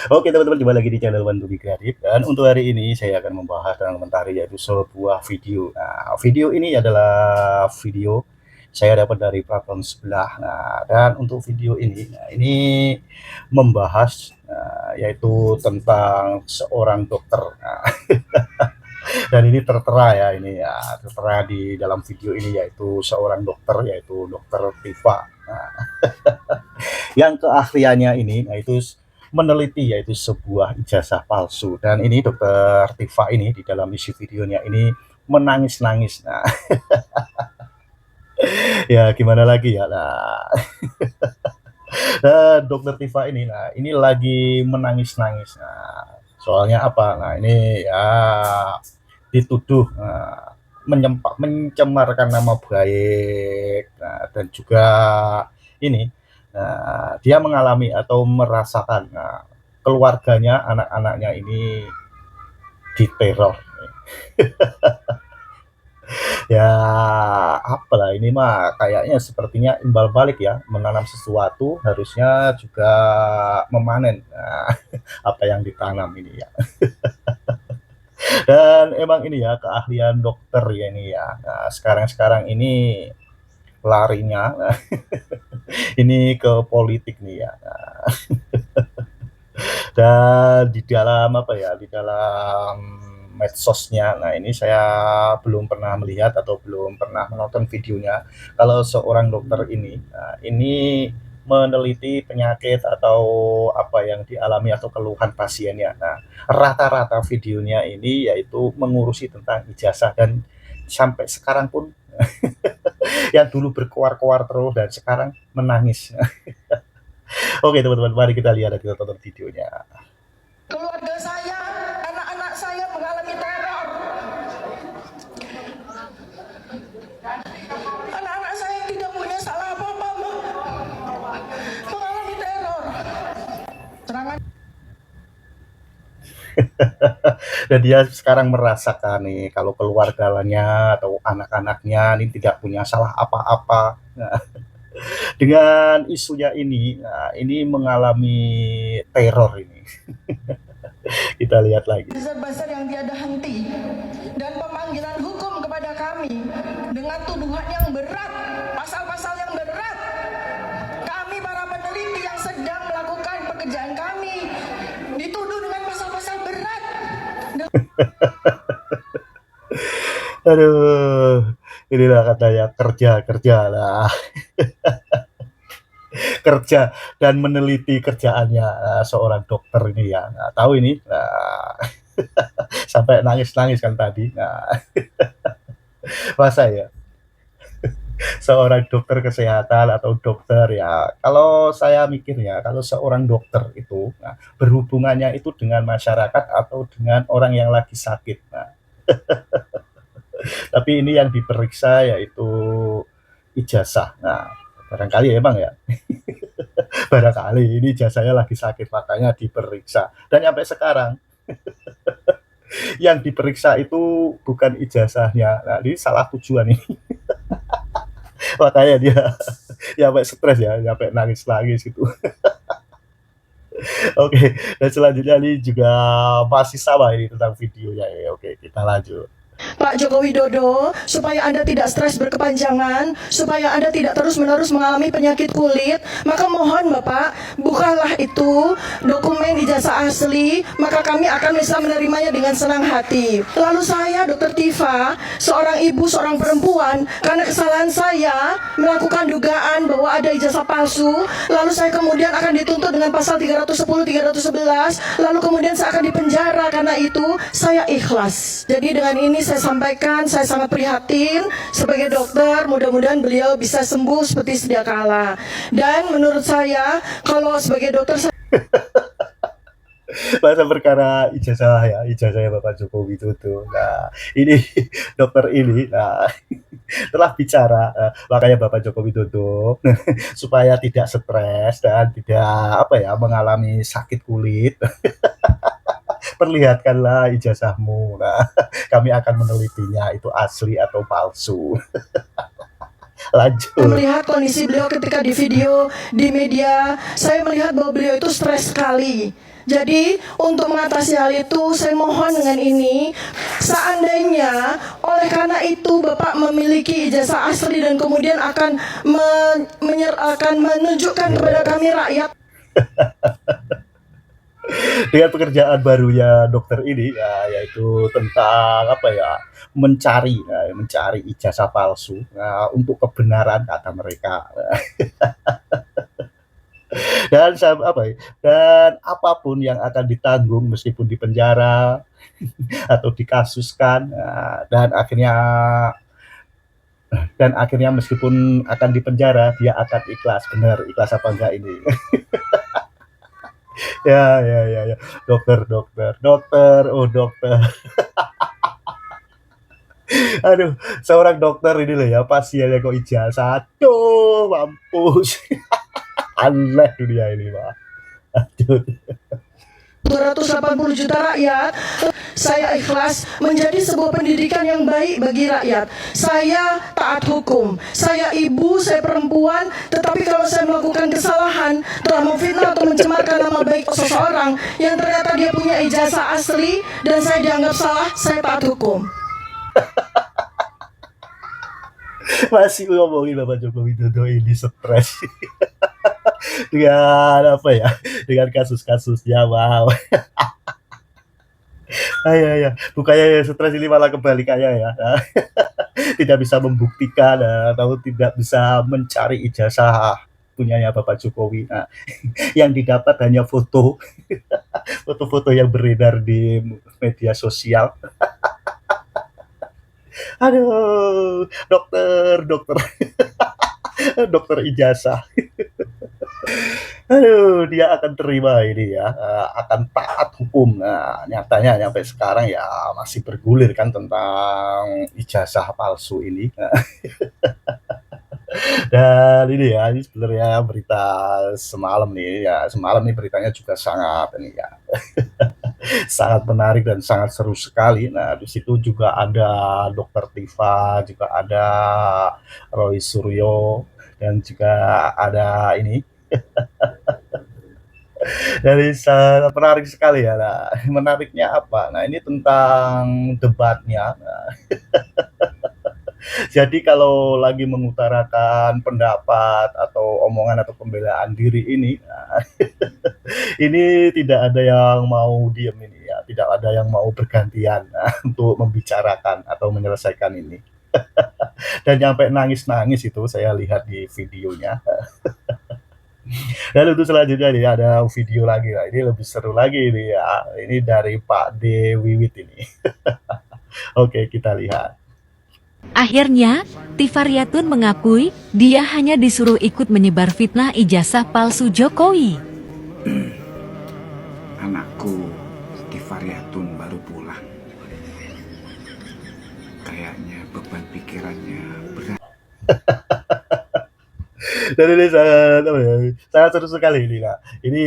Oke teman-teman, jumpa lagi di channel One to Be Creative, dan untuk hari ini saya akan membahas dan komentari yaitu sebuah video. Nah, video ini adalah video saya dapat dari platform sebelah. Nah, dan untuk video ini, nah, ini membahas yaitu tentang seorang dokter. Nah, dan ini tertera ya, ini ya tertera di dalam video ini yaitu seorang dokter yaitu dokter Tifa. Nah, yang keahliannya ini yaitu meneliti yaitu sebuah ijazah palsu, dan ini dokter Tifa ini di dalam isi videonya ini menangis-nangis. Nah, ya gimana lagi ya. Nah, dokter Tifa ini, nah ini lagi menangis-nangis. Nah, soalnya apa? Nah ini ya dituduh mencemarkan nama baik, nah, dan juga ini dia mengalami atau merasakan keluarganya, anak-anaknya ini diteror. Ya apalah, ini mah kayaknya sepertinya imbal balik ya, menanam sesuatu harusnya juga memanen apa yang ditanam ini ya. Dan emang ini ya keahlian dokter ya ini ya. Nah, sekarang-sekarang ini larinya ini ke politik nih ya. Nah, dan di dalam apa ya, di dalam medsosnya, nah ini saya belum pernah melihat atau belum pernah menonton videonya. Kalau seorang dokter ini, nah ini meneliti penyakit atau apa yang dialami atau keluhan pasiennya. Nah, rata-rata videonya ini yaitu mengurusi tentang ijazah, dan sampai sekarang pun yang dulu berkoar-koar terus dan sekarang menangis. Oke teman-teman, mari kita lihat dan kita tonton videonya. Keluarga saya, anak-anak saya mengalami teror. Anak-anak saya tidak punya salah apa-apa, mengalami teror. Serangan. Dan dia sekarang merasakan nih kalau keluarganya atau anak-anaknya ini tidak punya salah apa-apa. Nah, dengan isunya ini, nah, ini mengalami teror ini. Kita lihat lagi. Buzzer-buzzer yang tiada henti dan pemanggilan hukum kepada kami dengan tuduhan yang berat, pasal-pasal yang berat. Kami para peneliti yang sedang melakukan pekerjaan kami dituduh dengan pasal-pasal berat. Aduh, inilah katanya kerja lah. Kerja dan meneliti kerjaannya seorang dokter ini ya. Nah, tahu ini sampai nangis-nangis kan tadi. Nah, masa ya seorang dokter kesehatan atau dokter ya, kalau saya mikirnya kalau seorang dokter itu berhubungannya itu dengan masyarakat atau dengan orang yang lagi sakit. Nah, tapi ini yang diperiksa yaitu ijazah. Nah, barangkali emang ya, barangkali ini ijazahnya lagi sakit makanya diperiksa. Dan sampai sekarang yang diperiksa itu bukan ijazahnya. Nah, ini salah tujuan ini. Makanya dia ya sampai stres ya, sampai nangis-nangis gitu. Oke, dan selanjutnya ini juga masih sama ini tentang videonya ya. Oke, kita lanjut. Pak Joko Widodo, supaya Anda tidak stres berkepanjangan, supaya Anda tidak terus-menerus mengalami penyakit kulit, maka mohon Bapak, bukalah itu dokumen ijazah asli, maka kami akan bisa menerimanya dengan senang hati. Lalu saya, Dr. Tifa, seorang ibu, seorang perempuan, karena kesalahan saya melakukan dugaan bahwa ada ijazah palsu, lalu saya kemudian akan dituntut dengan pasal 310, 311, lalu kemudian saya akan dipenjara. Karena itu saya ikhlas. Jadi dengan ini saya sampaikan, saya sangat prihatin sebagai dokter. Mudah-mudahan beliau bisa sembuh seperti sedia kala. Dan menurut saya, kalau sebagai dokter Masa perkara ijazah ya, ijazahnya Bapak Joko Widodo. Nah, ini dokter ini telah bicara, makanya Bapak Joko Widodo supaya tidak stres dan tidak apa ya mengalami sakit kulit. Perlihatkanlah ijazahmu. Nah, kami akan menelitinya itu asli atau palsu. Lanjut. Melihat kondisi beliau ketika di video di media, saya melihat bahwa beliau itu stres sekali. Jadi untuk mengatasi hal itu, saya mohon dengan ini, seandainya oleh karena itu Bapak memiliki ijazah asli dan kemudian akan akan menunjukkan kepada kami rakyat Dengan pekerjaan barunya dokter ini ya, yaitu tentang apa ya, mencari ijazah palsu untuk kebenaran kata mereka. Dan apa ya, dan apapun yang akan ditanggung meskipun di penjara atau dikasuskan, dan akhirnya meskipun akan dipenjara dia akan ikhlas. Benar, ikhlas apa enggak ini? Ya. Dokter, oh dokter. Aduh, seorang dokter ini loh ya, pasiennya kok ijazah. Aduh, mampus. Aneh dunia ini, Pak. Aduh. 280 juta rakyat. Saya ikhlas menjadi sebuah pendidikan yang baik bagi rakyat. Saya taat hukum. Saya ibu, saya perempuan. Tetapi kalau saya melakukan kesalahan, telah memfitnah atau mencemarkan nama baik seseorang yang ternyata dia punya ijazah asli dan saya dianggap salah, saya taat hukum. Masih ngomongin Bapak Joko Widodo ini stres. Dengan apa ya, dengan kasus-kasusnya, wow. Ya. Bukannya stres ini malah kebalikannya ya. Tidak bisa membuktikan atau tidak bisa mencari ijazah punyanya Bapak Jokowi. Nah, yang didapat hanya foto-foto yang beredar di media sosial. Aduh, dokter, dokter ijazah. Aduh, dia akan terima ini ya, akan taat hukum. Nah, nyatanya sampai sekarang ya masih bergulir kan tentang ijazah palsu ini. Dan ini ya, ini sebenarnya berita semalam nih ya, semalam nih beritanya juga sangat ini ya, sangat menarik dan sangat seru sekali. Nah, di situ juga ada Dokter Tifa, juga ada Roy Suryo, dan juga ada ini. Dari sangat menarik sekali ya. Nah, menariknya apa? Nah, ini tentang debatnya. Nah, jadi kalau lagi mengutarakan pendapat atau omongan atau pembelaan diri ini, nah, ini tidak ada yang mau diem ini ya, tidak ada yang mau bergantian untuk membicarakan atau menyelesaikan ini. Dan sampai nangis-nangis itu saya lihat di videonya. Dan untuk selanjutnya nih ada video lagi, nah ini lebih seru lagi ini ya, ini dari Pak D. Wiwit ini. Oke, kita lihat. Akhirnya, Tifaryatun mengakui dia hanya disuruh ikut menyebar fitnah ijazah palsu Jokowi. Anakku, Tifaryatun baru pulang. Kayaknya beban pikirannya berat. Dan ini sangat seru sekali ini. Nah, ini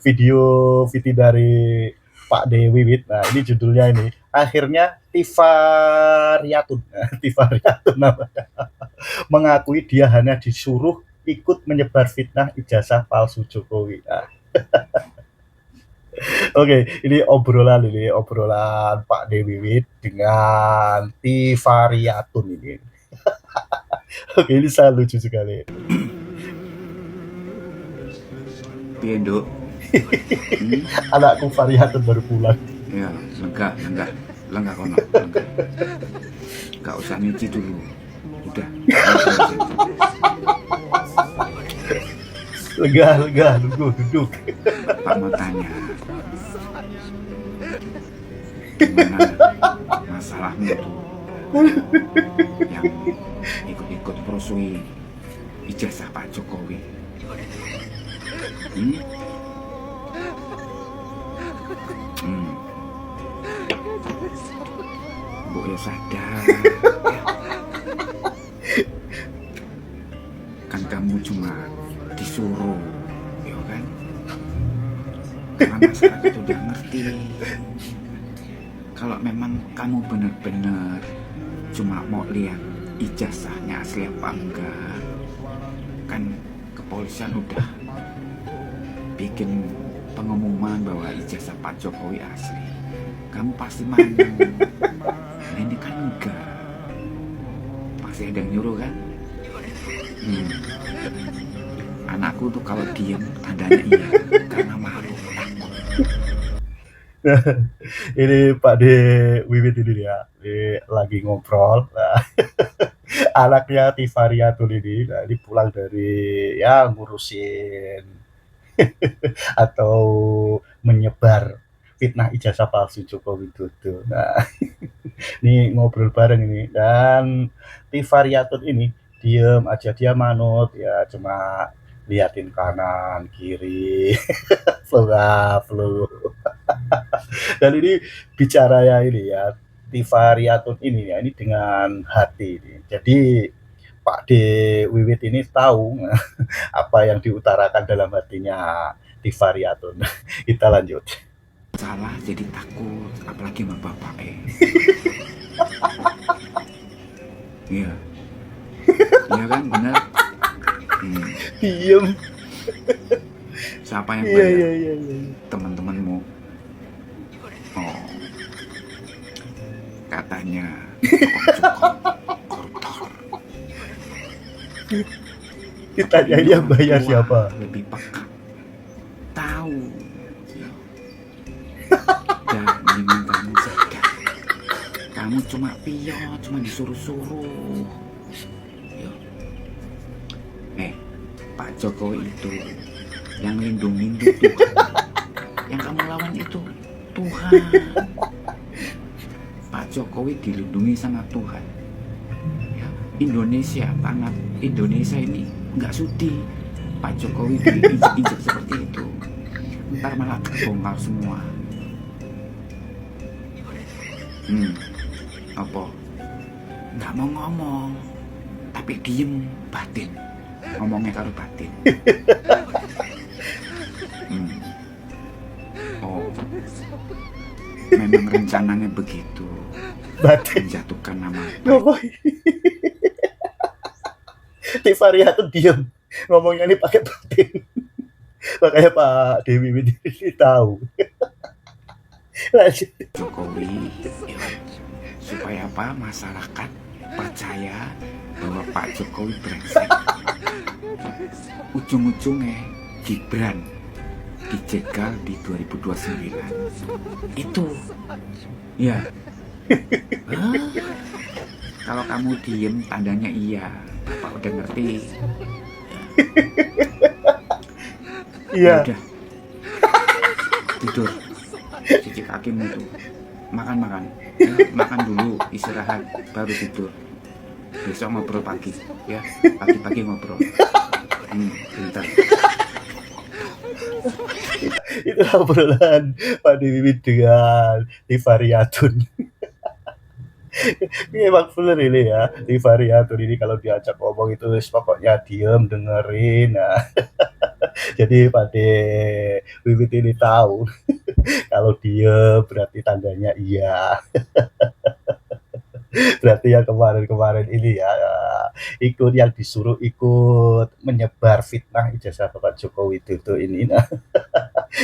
video dari Pak D. Wiwit. Nah, ini judulnya ini. Akhirnya Tifaryatun, Tifaryatun namanya, mengakui dia hanya disuruh ikut menyebar fitnah ijazah palsu Jokowi. Nah. Oke, ini obrolan Pak D. Wiwit dengan Tifaryatun ini. Oke, ini sangat lucu sekali. Piye, Nduk? Anakku Faryatun baru pulang. Ya, lenggah kono, lenggah. Gak usah nyuci dulu. Udah. Lega, duduk. Pak mau tanya. Gimana masalahmu itu? Yang ikut prosui ijazah Pak Jokowi. Bu ya sadar ya. Kan kamu cuma disuruh, ya kan? Karena masyarakat udah ngerti. Kalau memang kamu benar-benar cuma mau lihat ijazahnya asli apa enggak. Kan kepolisian udah bikin pengumuman bahwa ijazah Pak Jokowi asli. Kamu pasti mau. Nah, ini kan enggak. Pasti ada yang nyuruh kan? Anakku tuh kalau diem tandanya iya, karena malu, takut. Ini Pak De Wiwit ini ya, ini lagi ngobrol. Nah, anaknya Tifariatul ini, nah, ini pulang dari ya ngurusin atau menyebar fitnah ijazah palsu Joko Widodo. Nah, ini ngobrol bareng ini, dan Tifariatul ini diem aja, dia manut ya, cuma liatin kanan kiri, flu. Dan ini bicara ya ini ya, Tifariatun ini ya, ini dengan hati ini. Jadi Pak De Wiwit ini tahu apa yang diutarakan dalam hatinya Tifariatun. Kita lanjut. Salah jadi takut, apalagi sama bapak Iya. Iya kan, bener. Diem. Siapa yang Iya, bayar? iya, iya, iya. Teman-temanmu. Oh, katanya koruptor. Ditanya dia bayar Tua siapa? lebih peka. Tahu. Dan mendingan kamu sadar. Kamu cuma pion, cuma disuruh-suruh. Yo. Pak Jokowi itu yang lindungin itu Tuhan. Yang kamu lawan itu Tuhan. Pak Jokowi dilindungi sama Tuhan. Ya, Indonesia, tanah Indonesia ini nggak sudi Pak Jokowi diinjak-injak seperti itu. Ntar malah terbongkar semua. Apa? Nggak mau ngomong, tapi diem, batin. Ngomongnya karo batin. Oh, memang rencananya begitu. Batin. Menjatuhkan nama Ngomong. Tifariatun diem. Ngomongnya ini pakai batin. Makanya Pak De Wiwit ini tahu. Lanjut. Jokowi ya, supaya apa, masyarakat percaya bahwa Pak Jokowi brengsek. Ujung-ujungnya Gibran dijegal di 2029 itu ya. Kalau kamu diem tandanya iya, Bapak udah ngerti. Iya. Udah tidur, cuci kakimu tuh, makan ya, makan dulu, istirahat, baru tidur. Besok ngobrol pagi ya, pagi-pagi ngobrol. Bentar. Itu obrolan Pak De Wiwit dengan Tifariatun. Ini emang bener ini ya, Tifariatun ini kalau diajak ngomong itu pokoknya diem dengerin. Nah, jadi Pak De Wiwit ini tahu kalau diem berarti tandanya iya. Berarti yang kemarin-kemarin ini ya, ikut yang disuruh ikut menyebar fitnah ijazah Bapak Joko Widodo ini. Nah,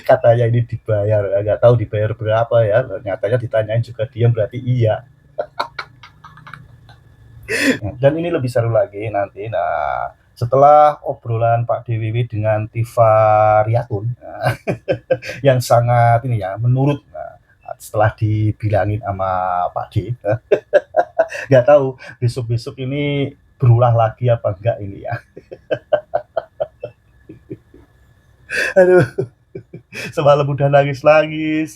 katanya ini dibayar, nggak tahu dibayar berapa ya. Nyatanya ditanyain juga diem berarti iya. Dan ini lebih seru lagi nanti. Nah, setelah obrolan Pak De Wiwit dengan Tifariatun, yang sangat ini ya, menurut, setelah dibilangin sama Pak D, nggak tahu besok-besok ini berulah lagi apa enggak ini ya. Aduh, semalam udah nangis-nangis,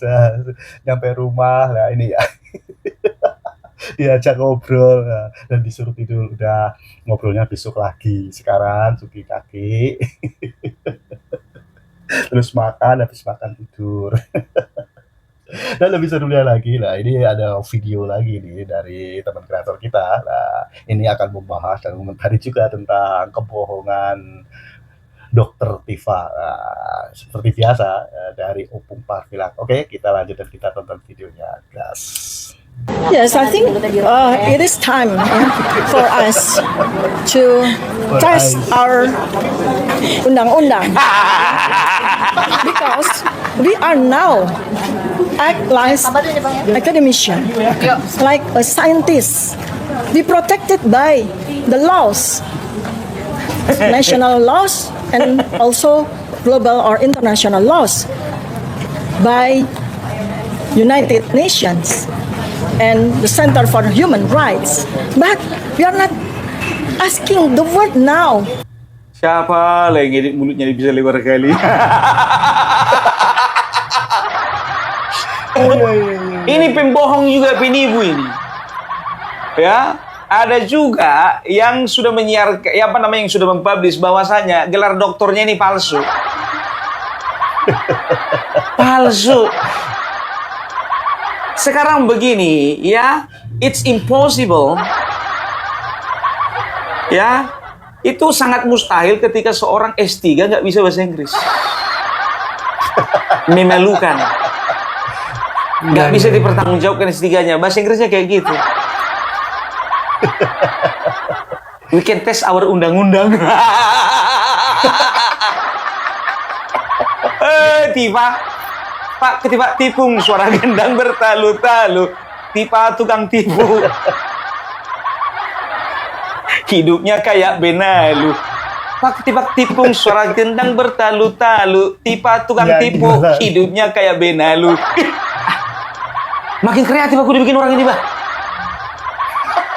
nyampe rumah, nah ini ya. Diajak ngobrol, dan disuruh tidur, udah ngobrolnya besok lagi. Sekarang cuci kaki, terus makan, habis makan tidur. Dan lebih serunya lagi, nah ini ada video lagi nih dari teman kreator kita. Nah, ini akan membahas dan mengomentari juga tentang kebohongan Dokter Tifa. Nah, seperti biasa dari Opung Parvilang. Oke, kita lanjut dan kita tonton videonya, gas. Yes, I think it is time for us to test our undang-undang because we are now act like academician, like a scientist. Be protected by the laws, national laws, and also global or international laws by United Nations and the Center for Human Rights. But we are not asking the word now. Siapa lah yang edit mulutnya bisa lebar kali? Ini pembohong juga, penipu ini. Ya, ada juga yang sudah menyiarkan, yang sudah mempublish bahwasanya gelar doktornya ini palsu. Palsu. Sekarang begini, ya, it's impossible. Ya, itu sangat mustahil ketika seorang S3 nggak bisa bahasa Inggris. Memalukan. Nggak bisa dipertanggungjawabkan S3-nya. Bahasa Inggrisnya kayak gitu. We can test our undang-undang. Tiba. Pak, ketiba tipung, suara gendang bertalu-talu. Tipa tukang tipu. Hidupnya kayak benalu. Pak, ketiba tipung, suara gendang bertalu-talu. Tipa tukang tipu. Hidupnya kayak benalu. Makin kreatif aku dibikin orang ini, Pak.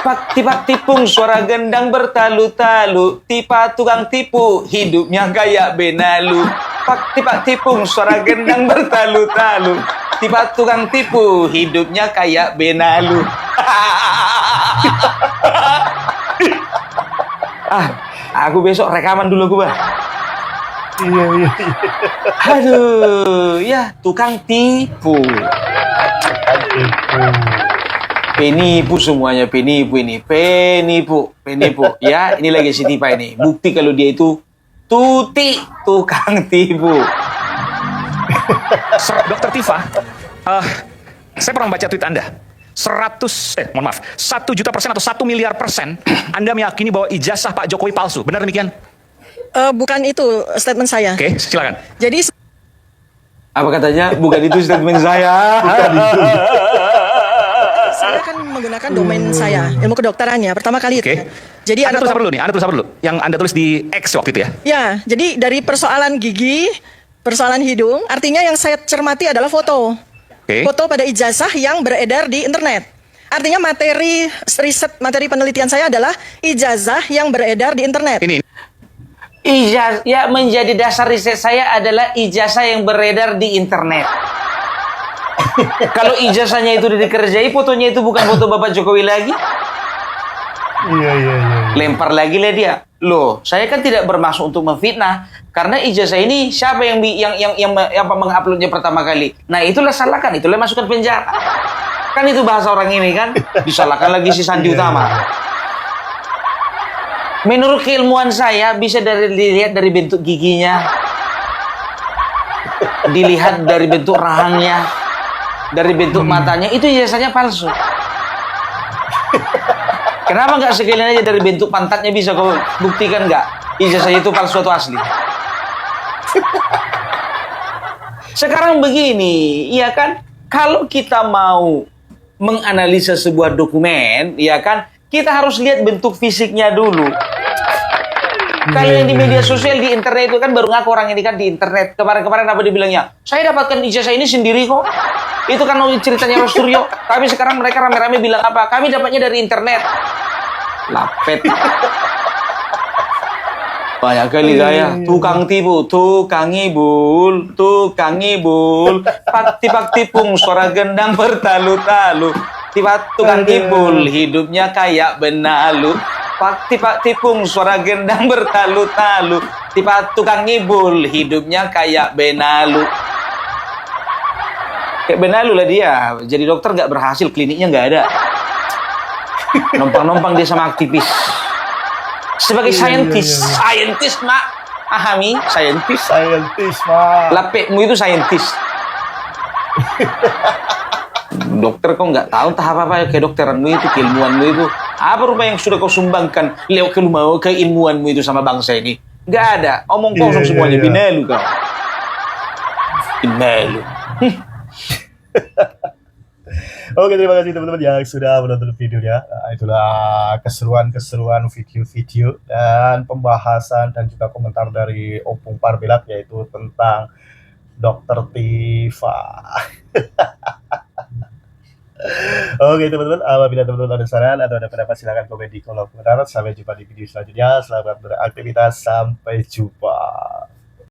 Pak, tiba tipung, suara gendang bertalu-talu. Tipa tukang tipu. Hidupnya kayak benalu. Pak, tiba tipung, suara gendang bertalu-talu. Tiba tukang tipu, hidupnya kayak benalu. Aku besok rekaman dulu aku, Bang. Iya. Aduh, ya tukang tipu. Penipu semuanya, penipu ini. Penipu. Ya, ini lagi si Tipa ini. Bukti kalau dia itu Tuti, tukang tipu. Dokter Tifa, saya pernah baca tweet Anda. 1 juta% atau 1 miliar persen Anda meyakini bahwa ijazah Pak Jokowi palsu. Benar demikian? Bukan itu statement saya. Oke, silakan. Jadi Apa katanya? Bukan itu statement saya. saya kan menggunakan domain saya, ilmu kedokterannya, pertama kali itu. Oke. Jadi Anda tulis apa dulu nih? Anda tulis apa dulu? Yang Anda tulis di X waktu itu ya? Ya, jadi dari persoalan gigi, persoalan hidung, artinya yang saya cermati adalah foto. Oke. Foto pada ijazah yang beredar di internet. Artinya materi riset, materi penelitian saya adalah ijazah yang beredar di internet. Ini. Ijazah, ya, menjadi dasar riset saya adalah ijazah yang beredar di internet. Kalau ijazahnya itu dikerjai, fotonya itu bukan foto Bapak Jokowi lagi. Iya. Lempar lagi lah dia. Loh, saya kan tidak bermaksud untuk memfitnah, karena ijazah ini siapa yang menguploadnya pertama kali? Nah, itulah salahkan, itulah masukkan penjara. Kan itu bahasa orang ini kan, disalahkan lagi si Sandi Utama. Menurut keilmuan saya bisa dilihat dari bentuk giginya, dilihat dari bentuk rahangnya, dari bentuk matanya, itu ijazahnya palsu. Kenapa nggak sekalian aja dari bentuk pantatnya bisa kau buktikan nggak ijazah itu palsu atau asli? Sekarang begini, ya kan? Kalau kita mau menganalisa sebuah dokumen, ya kan? Kita harus lihat bentuk fisiknya dulu. Kalau yang di media sosial, di internet itu kan baru ngaku orang ini kan di internet. Kemarin-kemarin apa dibilangnya? Saya dapatkan ijazah ini sendiri kok. Itu kan ceritanya Rosuryo. Tapi sekarang mereka rame-rame bilang apa? Kami dapatnya dari internet. Lapet. Banyak kali gaya. Tukang tipu, tukang ngibul, tukang ngibul. Pak tipung, suara gendang bertalu-talu. Tiba tukang ngibul, hidupnya kayak benalu. Pak tipung, suara gendang bertalu-talu. Tiba tukang ngibul, hidupnya kayak benalu. Kayak benalu lah dia. Jadi dokter nggak berhasil, kliniknya nggak ada. Numpang-numpang dia sama aktivis. Sebagai saintis, mak. Ahami, saintis, Mak. Lapekmu itu saintis. dokter kau nggak tahu entah apa-apa ya kedokteranmu itu, keilmuanmu itu. Apa rupa yang sudah kau sumbangkan lewat keilmuanmu itu sama bangsa ini? Nggak ada, omong kosong semuanya, Binalu kau. Binalu. Oke, terima kasih teman-teman yang sudah menonton videonya. Nah, itulah keseruan-keseruan video-video dan pembahasan dan juga komentar dari Opung Parbilak, yaitu tentang Dokter Tifa. Oke teman-teman, apabila teman-teman ada saran atau ada pendapat silahkan komen di kolom komentar. Sampai jumpa di video selanjutnya. Selamat beraktivitas, sampai jumpa.